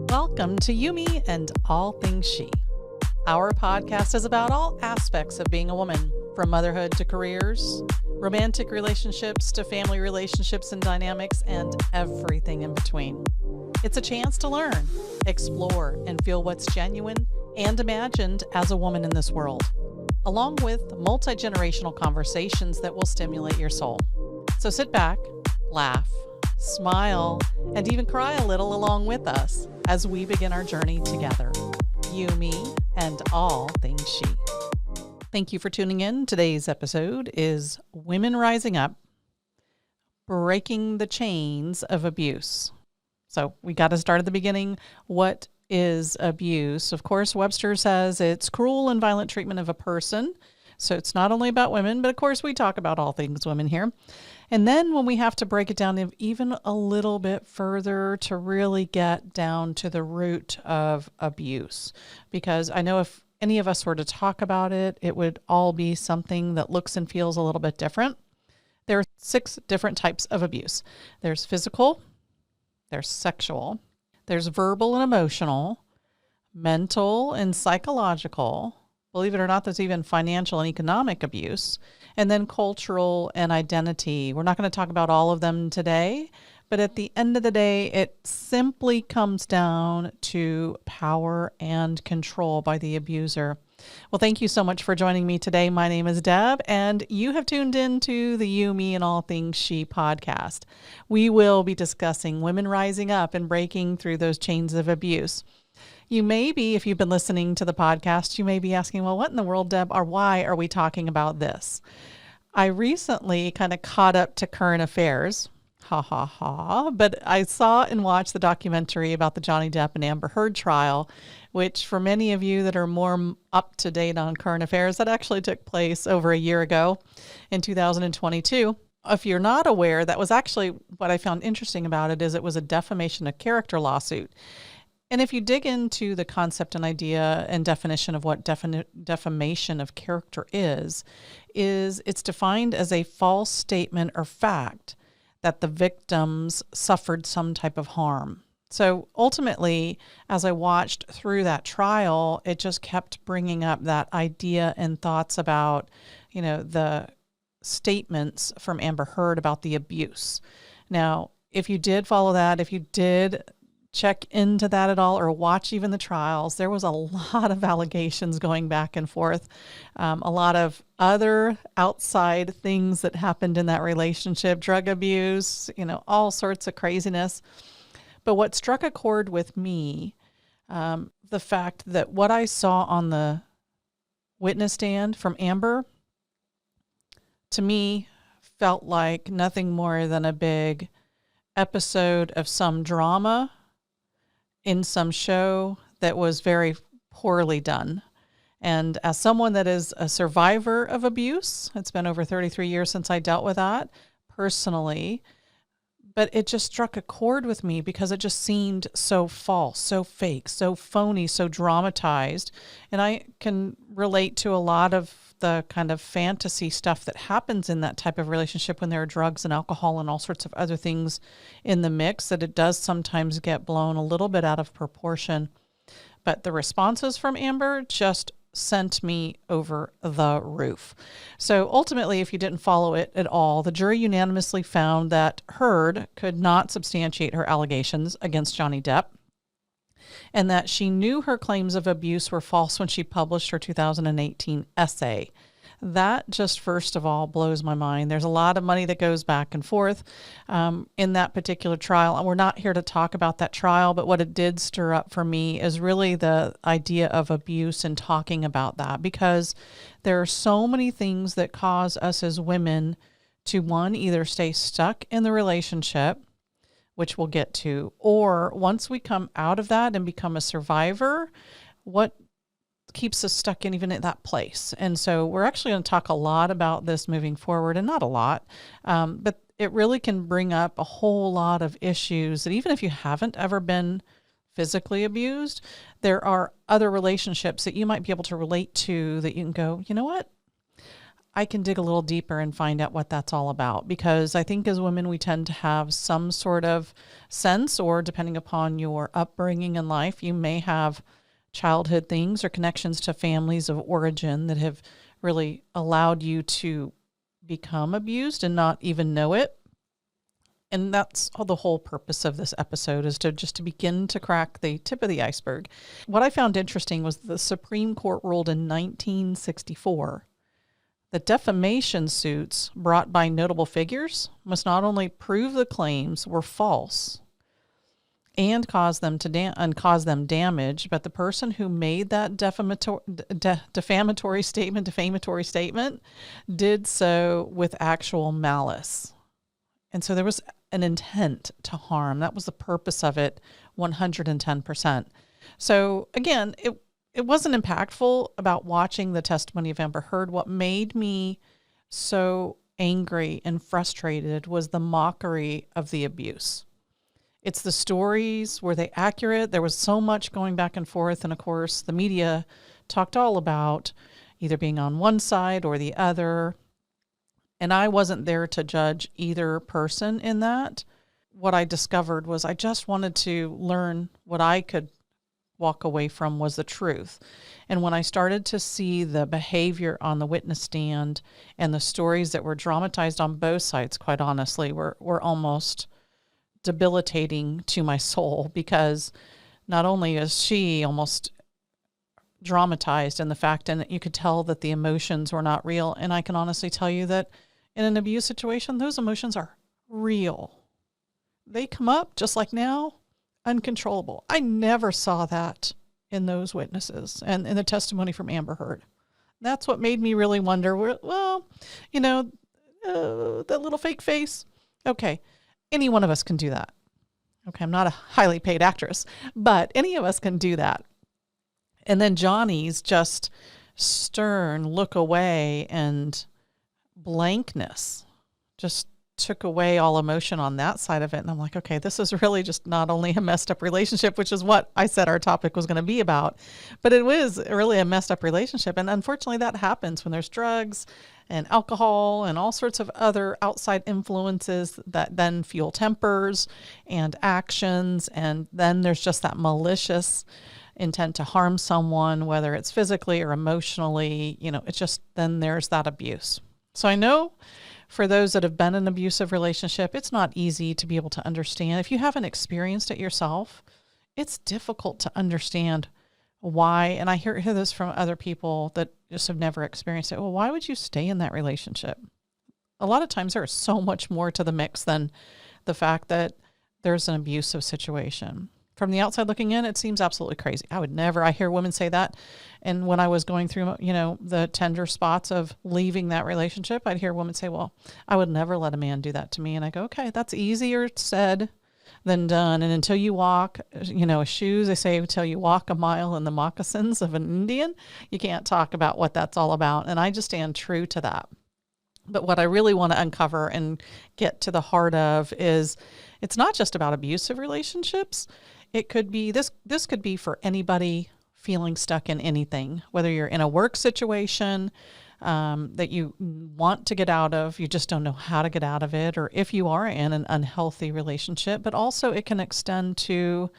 Welcome to Yumi and All Things She. Our podcast is about all aspects of being a woman, from motherhood to careers, romantic relationships to family relationships and dynamics, and everything in between. It's a chance to learn, explore, and feel what's genuine and imagined as a woman in this world, along with multi-generational conversations that will stimulate your soul. So sit back, laugh, smile, and even cry a little along with us as we begin our journey together. You, me, and all things she. Thank you for tuning in. Today's episode is Women Rising Up, Breaking the Chains of Abuse. So we got to start at the beginning. What is abuse? Of course, Webster says it's cruel and violent treatment of a person. So it's not only about women, but of course we talk about all things women here. And then when we have to break it down even a little bit further to really get down to the root of abuse, because I know if any of us were to talk about it, it would all be something that looks and feels a little bit different. There are 6 different types of abuse. There's physical, there's sexual, there's verbal and emotional, mental and psychological. Believe it or not, there's even financial and economic abuse, and then cultural and identity. We're not going to talk about all of them today, but at the end of the day, it simply comes down to power and control by the abuser. Well, thank you so much for joining me today. My name is Deb, and you have tuned in to the You, Me, and All Things She podcast. We will be discussing women rising up and breaking through those chains of abuse. You may be, if you've been listening to the podcast, you may be asking, well, what in the world, Deb, or why are we talking about this? I recently kind of caught up to current affairs, but I saw and watched the documentary about the Johnny Depp and Amber Heard trial, which for many of you that are more up to date on current affairs, that actually took place over a year ago in 2022. If you're not aware, that was actually what I found interesting about it is it was a defamation of character lawsuit. And if you dig into the concept and idea and definition of what defamation of character is it's defined as a false statement or fact that the victims suffered some type of harm. So ultimately, as I watched through that trial, it just kept bringing up that idea and thoughts about, the statements from Amber Heard about the abuse. Now, if you did follow that, if you did check into that at all or watch even the trials, there was a lot of allegations going back and forth, a lot of other outside things that happened in that relationship, drug abuse, all sorts of craziness. But what struck a chord with me, the fact that what I saw on the witness stand from Amber, to me, felt like nothing more than a big episode of some drama in some show that was very poorly done. And as someone that is a survivor of abuse, it's been over 33 years since I dealt with that personally, but it just struck a chord with me because it just seemed so false, so fake, so phony, so dramatized. And I can relate to a lot of the kind of fantasy stuff that happens in that type of relationship when there are drugs and alcohol and all sorts of other things in the mix, that it does sometimes get blown a little bit out of proportion. But the responses from Amber just sent me over the roof. So ultimately, if you didn't follow it at all, the jury unanimously found that Heard could not substantiate her allegations against Johnny Depp, and that she knew her claims of abuse were false when she published her 2018 essay. That just first of all blows my mind. There's a lot of money that goes back and forth in that particular trial. And we're not here to talk about that trial, but what it did stir up for me is really the idea of abuse and talking about that, because there are so many things that cause us as women to, one, either stay stuck in the relationship, which we'll get to, or once we come out of that and become a survivor, what keeps us stuck in even at that place. And so we're actually going to talk a lot about this moving forward, and not a lot, but it really can bring up a whole lot of issues that even if you haven't ever been physically abused, there are other relationships that you might be able to relate to that you can go, you know what? I can dig a little deeper and find out what that's all about, because I think as women, we tend to have some sort of sense, or depending upon your upbringing in life, you may have childhood things or connections to families of origin that have really allowed you to become abused and not even know it. And that's all the whole purpose of this episode, is to begin to crack the tip of the iceberg. What I found interesting was the Supreme Court ruled in 1964 that defamation suits brought by notable figures must not only prove the claims were false and cause them damage, but the person who made that defamatory statement did so with actual malice. And so there was an intent to harm. That was the purpose of it, 110%. So again, it wasn't impactful about watching the testimony of Amber Heard. What made me so angry and frustrated was the mockery of the abuse. It's the stories. Were they accurate? There was so much going back and forth. And of course, the media talked all about either being on one side or the other. And I wasn't there to judge either person in that. What I discovered was I just wanted to learn what I could walk away from was the truth. And when I started to see the behavior on the witness stand and the stories that were dramatized on both sides, quite honestly, were almost debilitating to my soul, because not only is she almost dramatized in the fact, and you could tell that the emotions were not real. And I can honestly tell you that in an abuse situation, those emotions are real. They come up just like now, uncontrollable. I never saw that in those witnesses and in the testimony from Amber Heard. That's what made me really wonder, well, that little fake face. Okay, any one of us can do that. Okay, I'm not a highly paid actress, but any of us can do that. And then Johnny's just stern look away and blankness just took away all emotion on that side of it. And I'm like, okay, this is really just not only a messed up relationship, which is what I said our topic was going to be about, but it was really a messed up relationship. And unfortunately that happens when there's drugs and alcohol and all sorts of other outside influences that then fuel tempers and actions. And then there's just that malicious intent to harm someone, whether it's physically or emotionally, it's just, then there's that abuse. So I know for those that have been in an abusive relationship, it's not easy to be able to understand. If you haven't experienced it yourself, it's difficult to understand why. And I hear this from other people that just have never experienced it. Well, why would you stay in that relationship? A lot of times there is so much more to the mix than the fact that there's an abusive situation. From the outside looking in, it seems absolutely crazy. I hear women say that. And when I was going through, the tender spots of leaving that relationship, I'd hear women say, well, I would never let a man do that to me. And I go, okay, that's easier said than done. And until you walk, shoes, they say, until you walk a mile in the moccasins of an Indian, you can't talk about what that's all about. And I just stand true to that. But what I really want to uncover and get to the heart of is it's not just about abusive relationships. It could be, this could be for anybody feeling stuck in anything, whether you're in a work situation that you want to get out of, you just don't know how to get out of it, or if you are in an unhealthy relationship, but also it can extend to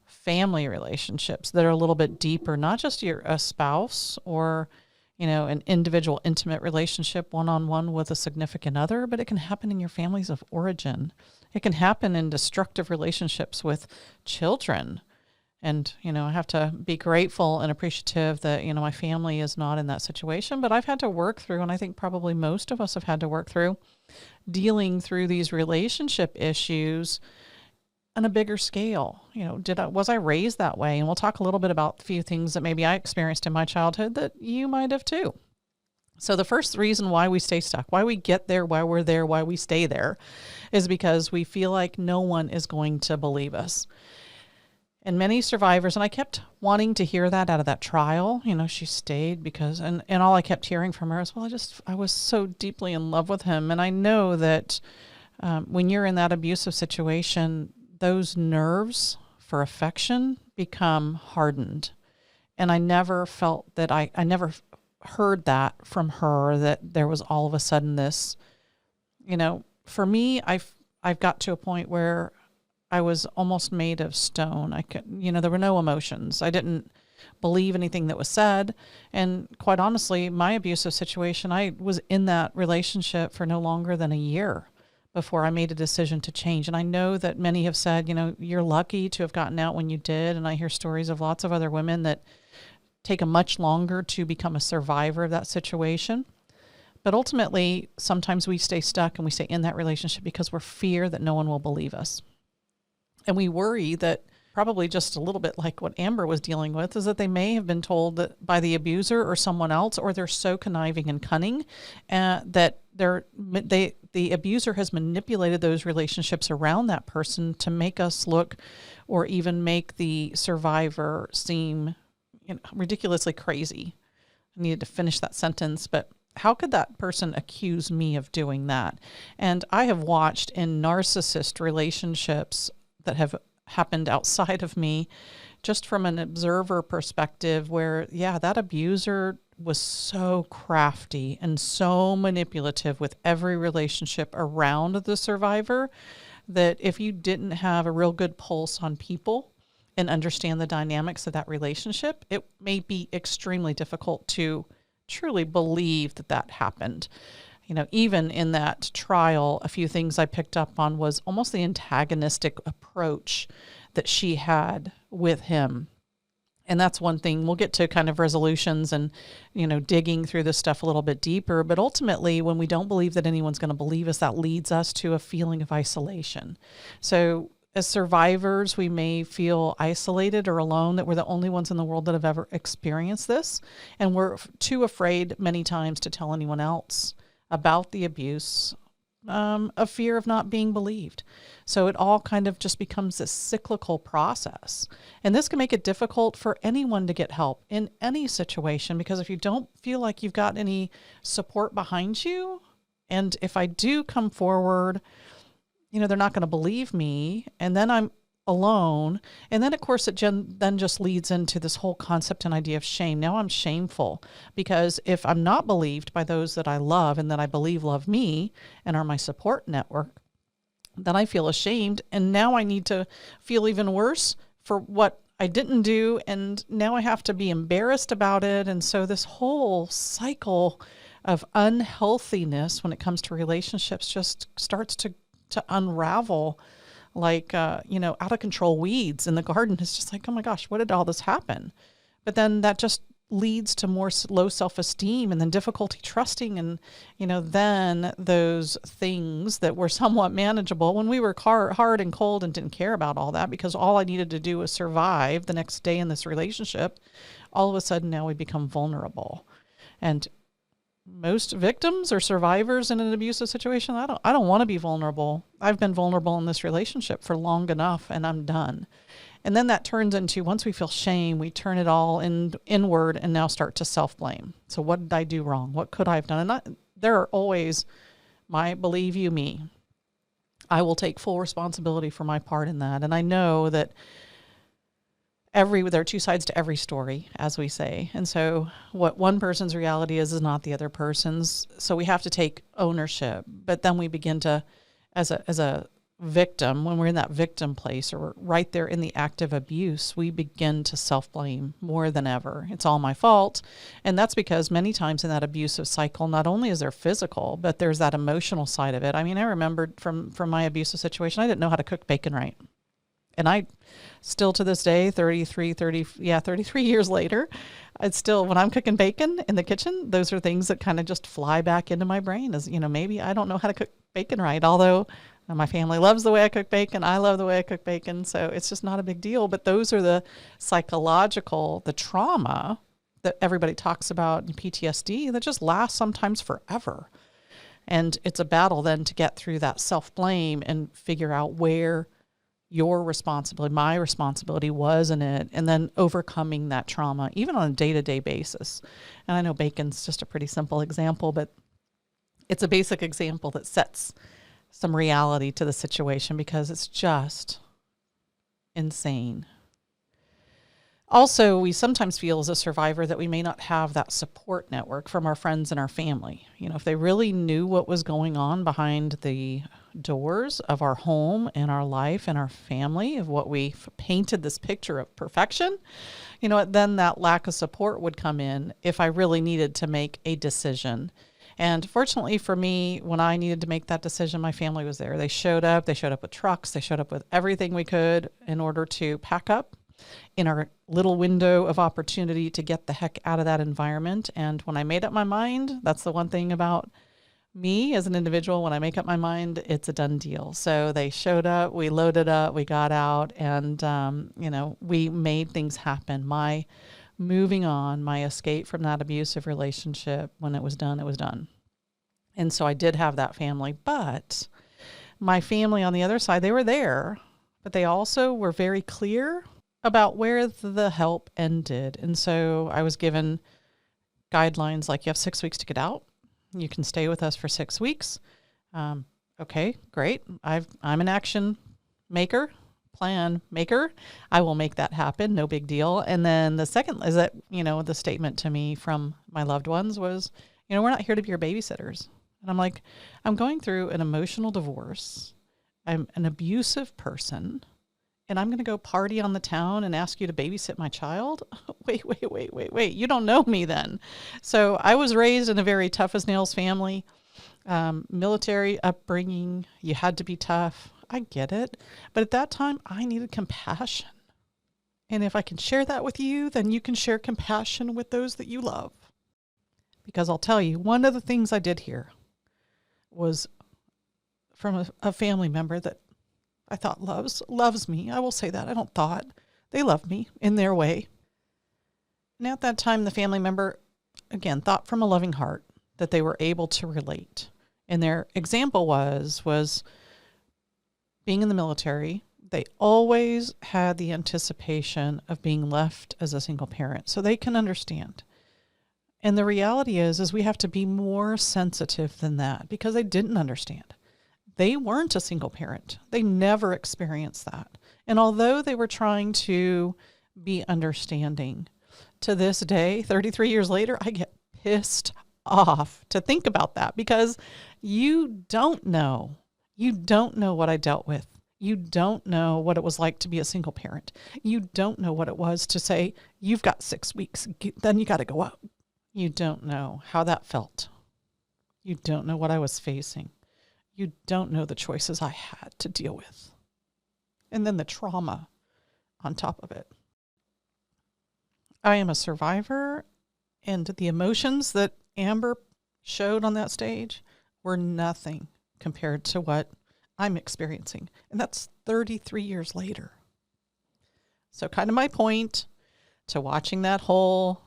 family relationships that are a little bit deeper, not just a spouse or an individual intimate relationship one-on-one with a significant other, but it can happen in your families of origin. It can happen in destructive relationships with children. And, I have to be grateful and appreciative that, my family is not in that situation, but I've had to work through, and I think probably most of us have had to work through, dealing through these relationship issues on a bigger scale. Was I raised that way? And we'll talk a little bit about a few things that maybe I experienced in my childhood that you might have too. So the first reason why we stay stuck, why we get there, why we're there, why we stay there, is because we feel like no one is going to believe us. And many survivors, and I kept wanting to hear that out of that trial, she stayed because, and all I kept hearing from her is, well, I was so deeply in love with him. And I know that when you're in that abusive situation, those nerves for affection become hardened. And I never felt that I never heard that from her, that there was all of a sudden this, for me, I've got to a point where I was almost made of stone. I could, there were no emotions. I didn't believe anything that was said. And quite honestly, my abusive situation, I was in that relationship for no longer than a year before I made a decision to change. And I know that many have said, you're lucky to have gotten out when you did. And I hear stories of lots of other women that take a much longer to become a survivor of that situation. But ultimately, sometimes we stay stuck and we stay in that relationship because we're fear that no one will believe us. And we worry that, probably just a little bit like what Amber was dealing with, is that they may have been told that by the abuser or someone else, or they're so conniving and cunning that the abuser has manipulated those relationships around that person to make us look, or even make the survivor seem ridiculously crazy. I needed to finish that sentence, but how could that person accuse me of doing that? And I have watched in narcissist relationships that have happened outside of me, just from an observer perspective, where, that abuser was so crafty and so manipulative with every relationship around the survivor, that if you didn't have a real good pulse on people and understand the dynamics of that relationship, it may be extremely difficult to truly believe that that happened. Even in that trial, a few things I picked up on was almost the antagonistic approach that she had with him. And that's one thing. We'll get to kind of resolutions and, digging through this stuff a little bit deeper. But ultimately, when we don't believe that anyone's going to believe us, that leads us to a feeling of isolation. So as survivors, we may feel isolated or alone, that we're the only ones in the world that have ever experienced this. And we're too afraid many times to tell anyone else about the abuse, a fear of not being believed. So it all kind of just becomes this cyclical process. And this can make it difficult for anyone to get help in any situation, because if you don't feel like you've got any support behind you, and if I do come forward, they're not going to believe me, and then I'm alone. And then, of course, it then just leads into this whole concept and idea of shame. Now I'm shameful because if I'm not believed by those that I love and that I believe love me and are my support network, then I feel ashamed. And now I need to feel even worse for what I didn't do. And now I have to be embarrassed about it. And so this whole cycle of unhealthiness when it comes to relationships just starts to unravel like, out of control weeds in the garden. It's just like, oh my gosh, what did all this happen? But then that just leads to more low self-esteem and then difficulty trusting. And, then those things that were somewhat manageable when we were hard and cold and didn't care about all that, because all I needed to do was survive the next day in this relationship, all of a sudden now we become vulnerable. And most victims or survivors in an abusive situation, I don't want to be vulnerable. I've been vulnerable in this relationship for long enough, and I'm done. And then that turns into, once we feel shame, we turn it all inward and now start to self-blame. So what did I do wrong? What could I have done? And there are always believe you me, I will take full responsibility for my part in that. And I know that there are two sides to every story, as we say. And so what one person's reality is not the other person's. So we have to take ownership. But then we begin to, as a victim, when we're in that victim place or we're right there in the act of abuse, we begin to self-blame more than ever. It's all my fault. And that's because many times in that abusive cycle, not only is there physical, but there's that emotional side of it. I mean, I remembered from my abusive situation, I didn't know how to cook bacon right. And I still to this day, 33 years later, it's still, when I'm cooking bacon in the kitchen, those are things that kind of just fly back into my brain as, maybe I don't know how to cook bacon right. Although my family loves the way I cook bacon. I love the way I cook bacon. So it's just not a big deal. But those are the psychological, the trauma that everybody talks about in PTSD that just lasts sometimes forever. And it's a battle then to get through that self-blame and figure out where your responsibility, my responsibility was in it, and then overcoming that trauma, even on a day-to-day basis. And I know bacon's just a pretty simple example, but it's a basic example that sets some reality to the situation because it's just insane. Also, we sometimes feel as a survivor that we may not have that support network from our friends and our family. If they really knew what was going on behind the doors of our home and our life and our family, of what we painted this picture of perfection, then that lack of support would come in if I really needed to make a decision. And fortunately for me, when I needed to make that decision, my family was there. They showed up with trucks. They showed up with everything we could in order to pack up in our little window of opportunity to get the heck out of that environment. And when I made up my mind, that's the one thing about me as an individual. When I make up my mind, it's a done deal. So they showed up, we loaded up, we got out, and, we made things happen. My moving on, my escape from that abusive relationship, when it was done, it was done. And so I did have that family, but my family on the other side, they were there, but they also were very clear about where the help ended. And so I was given guidelines like, you have 6 weeks to get out. You can stay with us for 6 weeks. Okay, great. I'm an action maker, plan maker. I will make that happen. No big deal. And then the second is that, the statement to me from my loved ones was, we're not here to be your babysitters. And I'm like, I'm going through an emotional divorce. I'm an abusive person. And I'm going to go party on the town and ask you to babysit my child? Wait. You don't know me then. So I was raised in a very tough as nails family, military upbringing. You had to be tough. I get it. But at that time, I needed compassion. And if I can share that with you, then you can share compassion with those that you love. Because I'll tell you, one of the things I did here was from a family member that I thought loves me. I will say that. I don't thought. They love me in their way. And at that time, the family member, again, thought from a loving heart that they were able to relate. And their example was being in the military. They always had the anticipation of being left as a single parent, so they can understand. And the reality is we have to be more sensitive than that, because they didn't understand. They weren't a single parent. They never experienced that. And although they were trying to be understanding, to this day, 33 years later, I get pissed off to think about that, because you don't know. You don't know what I dealt with. You don't know what it was like to be a single parent. You don't know what it was to say, you've got 6 weeks, then you got to go out. You don't know how that felt. You don't know what I was facing. You don't know the choices I had to deal with. And then the trauma on top of it. I am a survivor, and the emotions that Amber showed on that stage were nothing compared to what I'm experiencing. And that's 33 years later. So kind of my point to watching that whole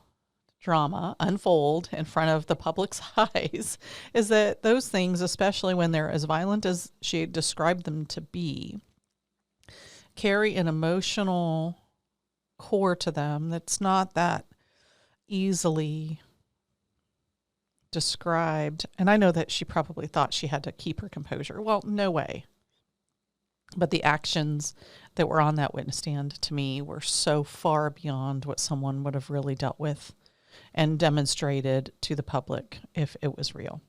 drama unfold in front of the public's eyes is that those things, especially when they're as violent as she described them to be, carry an emotional core to them that's not that easily described. And I know that she probably thought she had to keep her composure. Well, no way. But the actions that were on that witness stand to me were so far beyond what someone would have really dealt with and demonstrated to the public if it was real.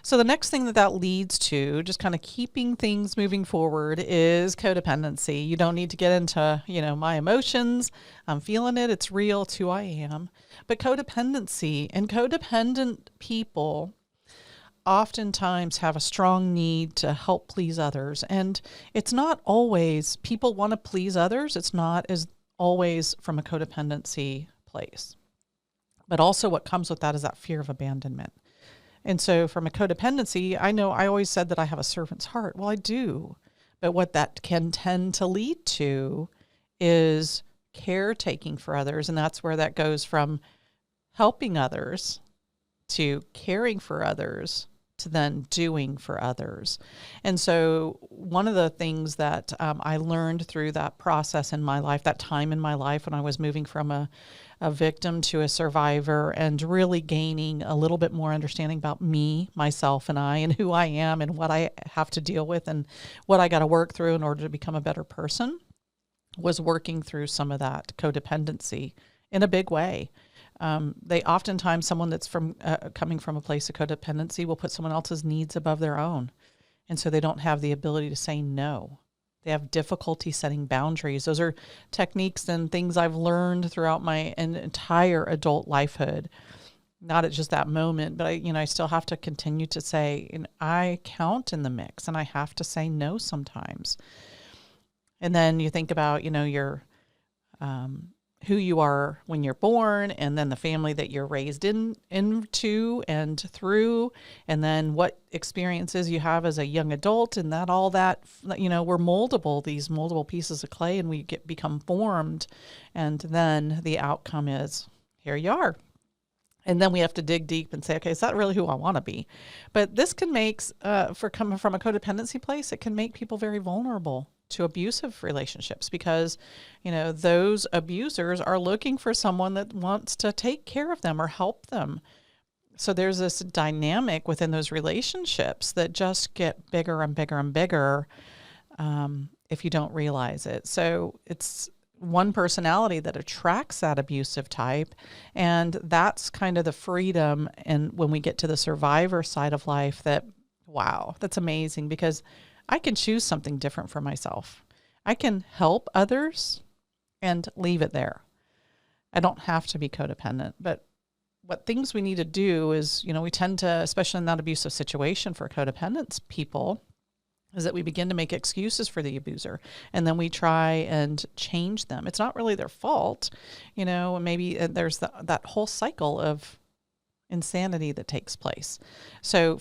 So the next thing that leads to, just kind of keeping things moving forward, is codependency. You don't need to get into, my emotions. I'm feeling it. It's real. It's who I am. But codependency, and codependent people oftentimes have a strong need to help please others. And it's not always, people want to please others. It's not as always from a codependency place. But also what comes with that is that fear of abandonment. And so from a codependency, I know I always said that I have a servant's heart. Well, I do. But what that can tend to lead to is caretaking for others. And that's where that goes from helping others to caring for others to then doing for others. And so one of the things that I learned through that process in my life, that time in my life when I was moving from a victim to a survivor and really gaining a little bit more understanding about me, myself, and I, and who I am and what I have to deal with and what I got to work through in order to become a better person, was working through some of that codependency in a big way. They oftentimes, someone that's coming from a place of codependency will put someone else's needs above their own. And so they don't have the ability to say no. They have difficulty setting boundaries. Those are techniques and things I've learned throughout my entire adult lifehood. Not at just that moment, but I still have to continue to say, I count in the mix, and I have to say no sometimes. And then you think about, your who you are when you're born, and then the family that you're raised into and through, and then what experiences you have as a young adult, and we're moldable, these multiple pieces of clay, and we become formed, and then the outcome is, here you are. And then we have to dig deep and say, okay, is that really who I want to be? But this can make, for coming from a codependency place, it can make people very vulnerable to abusive relationships, because, those abusers are looking for someone that wants to take care of them or help them. So there's this dynamic within those relationships that just get bigger and bigger and bigger if you don't realize it. So it's one personality that attracts that abusive type, and that's kind of the freedom. And when we get to the survivor side of life, that's amazing, because I can choose something different for myself. I can help others and leave it there. I don't have to be codependent. But what things we need to do is, we tend to, especially in that abusive situation for codependence people, is that we begin to make excuses for the abuser, and then we try and change them. It's not really their fault, and maybe there's that whole cycle of insanity that takes place. So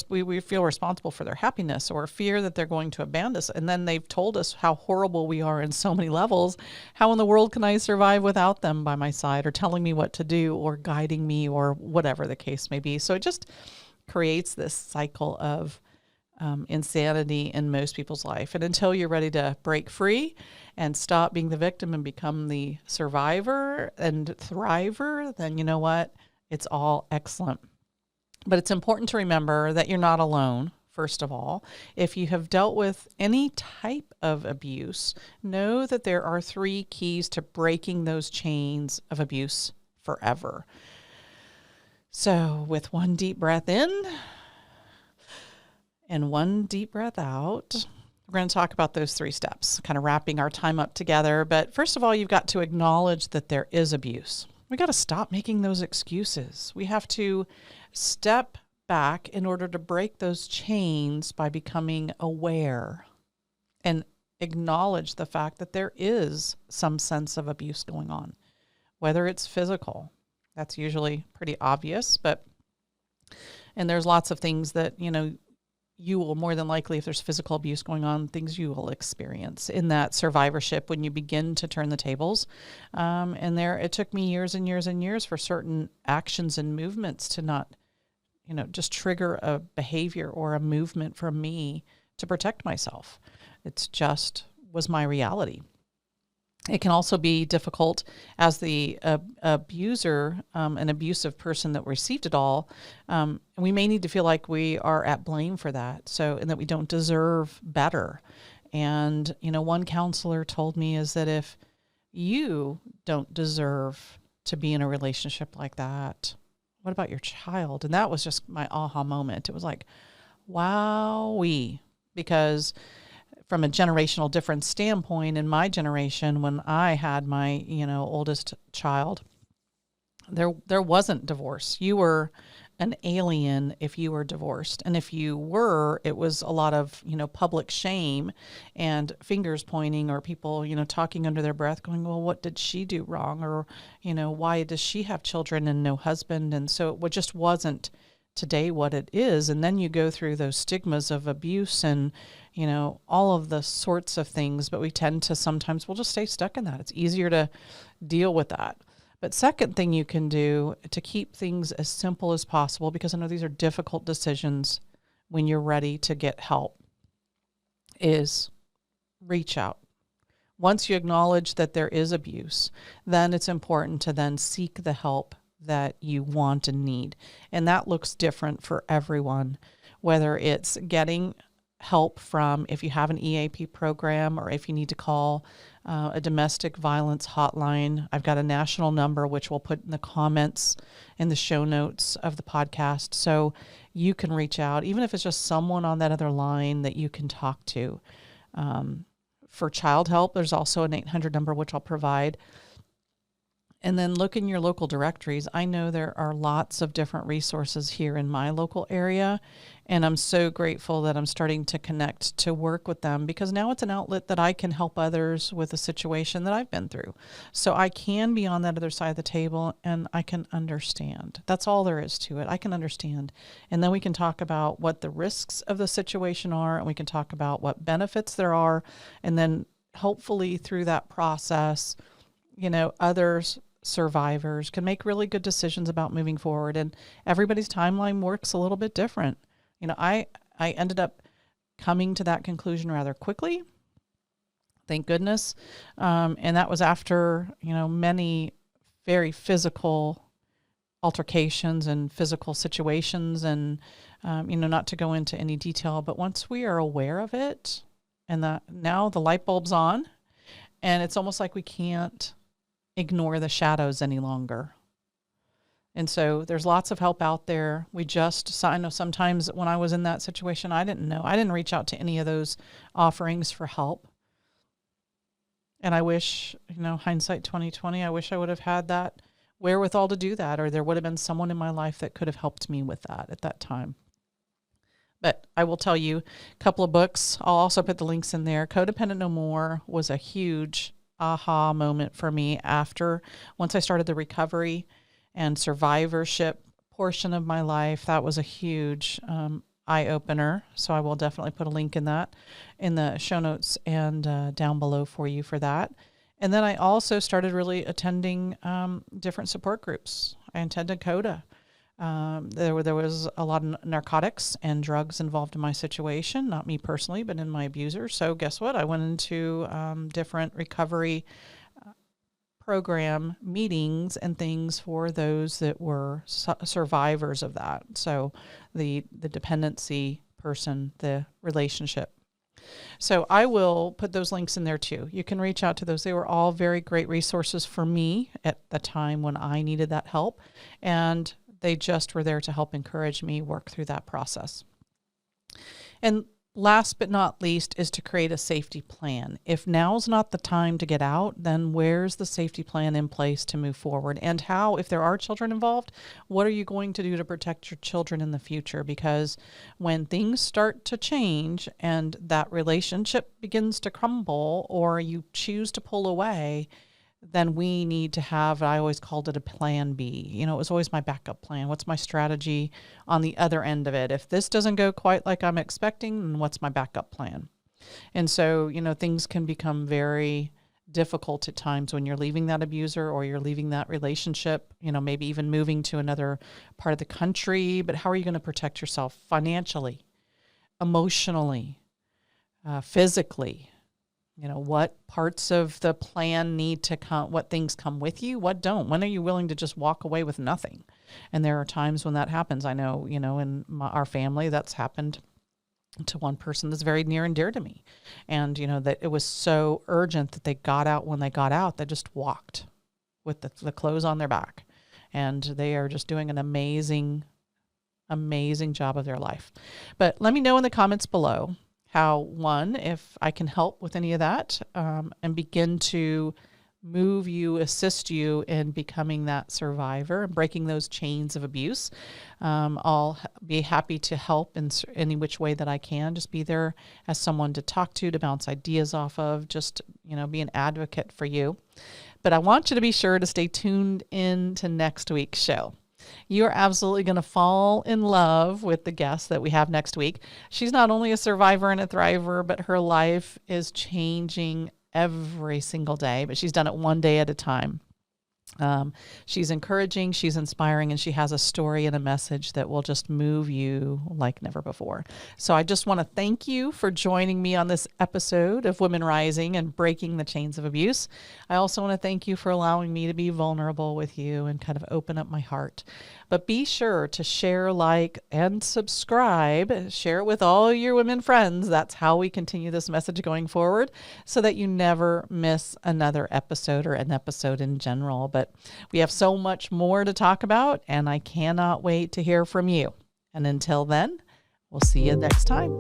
we feel responsible for their happiness, or fear that they're going to abandon us. And then they've told us how horrible we are in so many levels. How in the world can I survive without them by my side, or telling me what to do, or guiding me, or whatever the case may be? So it just creates this cycle of insanity in most people's life. And until you're ready to break free and stop being the victim and become the survivor and thriver, then you know what? It's all excellent. But it's important to remember that you're not alone, first of all. If you have dealt with any type of abuse, know that there are 3 keys to breaking those chains of abuse forever. So with one deep breath in and one deep breath out, we're going to talk about those 3 steps, kind of wrapping our time up together. But first of all, you've got to acknowledge that there is abuse. We got to stop making those excuses. We have to step back in order to break those chains by becoming aware and acknowledge the fact that there is some sense of abuse going on, whether it's physical. That's usually pretty obvious, and there's lots of things that, you will more than likely, if there's physical abuse going on, things you will experience in that survivorship when you begin to turn the tables. It took me years and years and years for certain actions and movements to not, just trigger a behavior or a movement from me to protect myself. It's just was my reality. It can also be difficult as the abuser, an abusive person that received it all. We may need to feel like we are at blame for that, and that we don't deserve better. And, one counselor told me is that if you don't deserve to be in a relationship like that, what about your child? And that was just my aha moment. It was like, wowee, because from a generational difference standpoint, in my generation, when I had my, oldest child, there wasn't divorce. You were an alien if you were divorced. And if you were, it was a lot of, public shame and fingers pointing, or people, talking under their breath going, well, what did she do wrong? Or, why does she have children and no husband? And so it just wasn't today what it is. And then you go through those stigmas of abuse and, all of the sorts of things, but we tend to sometimes we'll just stay stuck in that. It's easier to deal with that. But second thing you can do to keep things as simple as possible, because I know these are difficult decisions when you're ready to get help, is reach out. Once you acknowledge that there is abuse, then it's important to then seek the help that you want and need. And that looks different for everyone, whether it's getting help from, if you have an EAP program, or if you need to call a domestic violence hotline. I've got a national number, which we'll put in the comments in the show notes of the podcast. So you can reach out, even if it's just someone on that other line that you can talk to. For child help, there's also an 800 number, which I'll provide. And then look in your local directories. I know there are lots of different resources here in my local area, and I'm so grateful that I'm starting to connect to work with them, because now it's an outlet that I can help others with a situation that I've been through. So I can be on that other side of the table and I can understand. That's all there is to it. I can understand. And then we can talk about what the risks of the situation are, and we can talk about what benefits there are. And then hopefully through that process, others, survivors, can make really good decisions about moving forward. And everybody's timeline works a little bit different. I ended up coming to that conclusion rather quickly, thank goodness. And that was after, many very physical altercations and physical situations, and, not to go into any detail, but once we are aware of it, and that now the light bulb's on, and it's almost like we can't ignore the shadows any longer. And so there's lots of help out there. I know sometimes when I was in that situation, I didn't reach out to any of those offerings for help. And I wish, hindsight 2020, I wish I would have had that wherewithal to do that, or there would have been someone in my life that could have helped me with that at that time. But I will tell you a couple of books. I'll also put the links in there. Codependent No More was a huge aha moment for me once I started the recovery and survivorship portion of my life. That was a huge eye-opener. So I will definitely put a link in that in the show notes and down below for you for that. And then I also started really attending different support groups. I attended CODA. There was a lot of narcotics and drugs involved in my situation, not me personally, but in my abuser. So guess what? I went into different recovery program meetings and things for those that were survivors of that. So the dependency person, the relationship. So I will put those links in there too. You can reach out to those. They were all very great resources for me at the time when I needed that help. And they just were there to help encourage me work through that process. And last but not least is to create a safety plan. If now's not the time to get out, then where's the safety plan in place to move forward? And how, if there are children involved, what are you going to do to protect your children in the future? Because when things start to change and that relationship begins to crumble, or you choose to pull away, then we need to have, I always called it a plan B. It was always my backup plan. What's my strategy on the other end of it? If this doesn't go quite like I'm expecting, then what's my backup plan? And so, things can become very difficult at times when you're leaving that abuser or you're leaving that relationship, maybe even moving to another part of the country. But how are you going to protect yourself financially, emotionally, physically? What parts of the plan need to come, what things come with you, what don't? When are you willing to just walk away with nothing? And there are times when that happens. I know, in our family, that's happened to one person that's very near and dear to me. And, that it was so urgent that they got out. When they got out, they just walked with the clothes on their back. And they are just doing an amazing job of their life. But let me know in the comments below if I can help with any of that, and begin to assist you in becoming that survivor and breaking those chains of abuse. I'll be happy to help in any which way that I can. Just be there as someone to talk to bounce ideas off of, just, be an advocate for you. But I want you to be sure to stay tuned in to next week's show. You are absolutely going to fall in love with the guest that we have next week. She's not only a survivor and a thriver, but her life is changing every single day, but she's done it one day at a time. She's encouraging, she's inspiring, and she has a story and a message that will just move you like never before. So I just want to thank you for joining me on this episode of Women Rising and Breaking the Chains of Abuse. I also want to thank you for allowing me to be vulnerable with you and kind of open up my heart. But be sure to share, like, and subscribe. Share it with all your women friends. That's how we continue this message going forward, so that you never miss another episode or an episode in general. But we have so much more to talk about, and I cannot wait to hear from you. And until then, we'll see you next time.